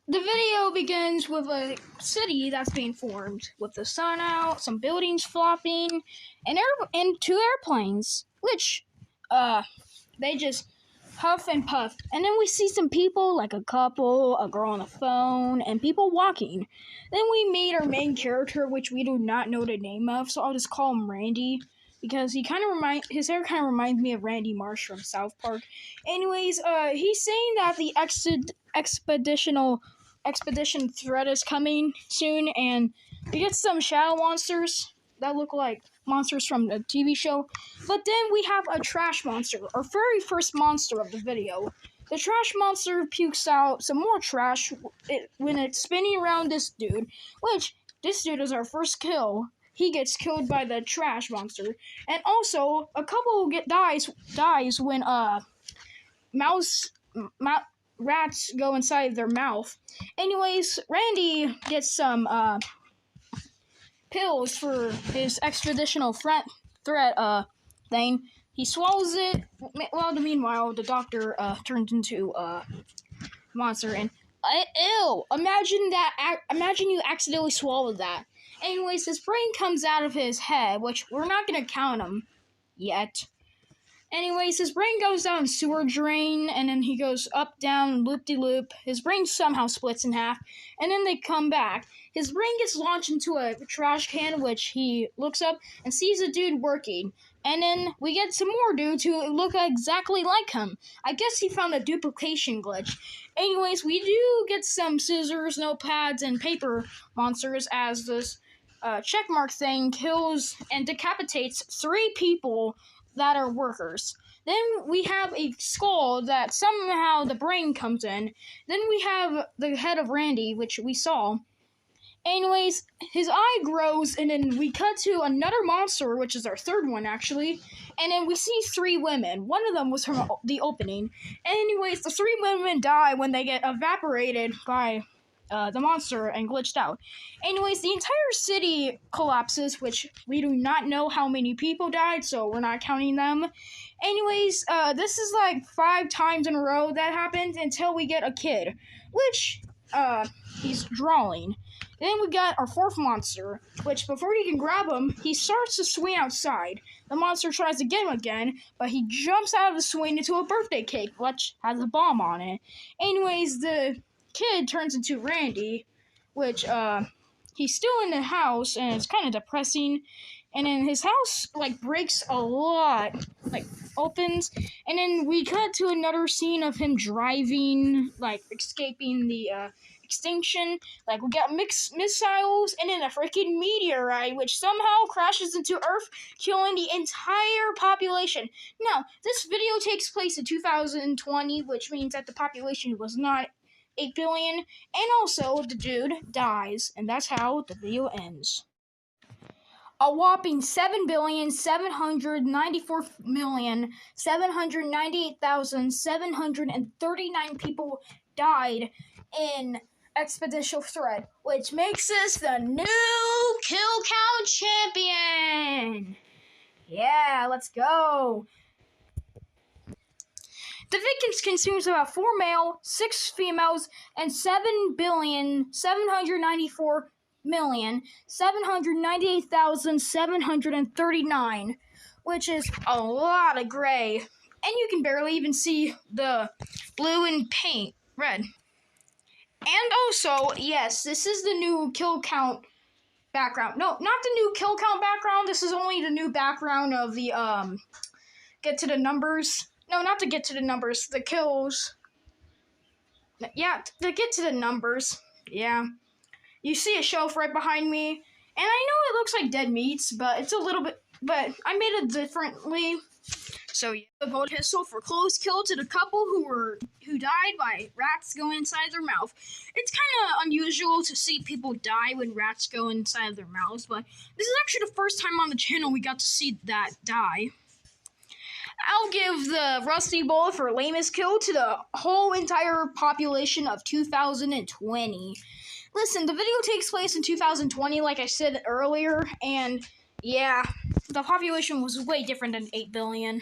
The video begins with a city that's being formed, with the sun out, some buildings flopping, and two airplanes, which, they just huff and puff. And then we see some people, like a couple, a girl on the phone, and people walking. Then we meet our main character, which we do not know the name of, so I'll just call him Randy, because his hair kind of reminds me of Randy Marsh from South Park. Anyways, he's saying that the expedition threat is coming soon, and we get some shadow monsters that look like monsters from the TV show. But then we have a trash monster, our very first monster of the video. The trash monster pukes out some more trash when it's spinning around this dude, which this dude is our first kill. He gets killed by the trash monster. And also, a couple dies when rats go inside their mouth. Anyways, Randy gets some pills for his expeditional threat thing. He swallows it. Well, meanwhile, the doctor turns into a monster, and ew! Imagine you accidentally swallowed that. Anyways, his brain comes out of his head, which we're not gonna count him yet. Anyways, his brain goes down sewer drain, and then he goes up, down, loop-de-loop. His brain somehow splits in half, and then they come back. His brain gets launched into a trash can, which he looks up and sees a dude working. And then we get some more dudes who look exactly like him. I guess he found a duplication glitch. Anyways, we do get some scissors, notepads, and paper monsters as this checkmark thing kills and decapitates 3 people that are workers. Then we have a skull that somehow the brain comes in. Then we have the head of Randy, which we saw. Anyways, his eye grows, and then we cut to another monster, which is our third one, actually. And then we see 3 women. One of them was from the opening. Anyways, the 3 women die when they get evaporated by the monster and glitched out. Anyways, the entire city collapses, which we do not know how many people died, so we're not counting them. Anyways, this is like 5 times in a row that happened until we get a kid, which, he's drawing. Then we got our 4th monster, which before he can grab him, he starts to swing outside. The monster tries to get him again, but he jumps out of the swing into a birthday cake, which has a bomb on it. Anyways, the kid turns into Randy, which, he's still in the house, and it's kind of depressing. And then his house, breaks a lot, opens. And then we cut to another scene of him driving, escaping the, extinction. We got missiles, and then a freaking meteorite, which somehow crashes into Earth, killing the entire population. Now, this video takes place in 2020, which means that the population was not 8 billion, and also the dude dies, and that's how the video ends. A whopping 7,794,798,739 people died in Expedition threat, which makes us the new kill count champion. Yeah, let's go. The victims consumes about 4 male, 6 females, and 7,794,798,739, which is a lot of gray. And you can barely even see the blue and red. And also, yes, this is the new kill count background. No, not the new kill count background. This is only the new background of the, get to the numbers. No, not to get to the numbers, the kills. Yeah, to get to the numbers. Yeah. You see a shelf right behind me. And I know it looks like dead meats, but it's a little bit, but I made it differently. So yeah, the gold pistol for close kill to the couple who died by rats going inside their mouth. It's kind of unusual to see people die when rats go inside their mouths, but this is actually the first time on the channel we got to see that die. I'll give the rusty bullet for lamest kill to the whole entire population of 2020. Listen, the video takes place in 2020, like I said earlier, and yeah, the population was way different than 8 billion.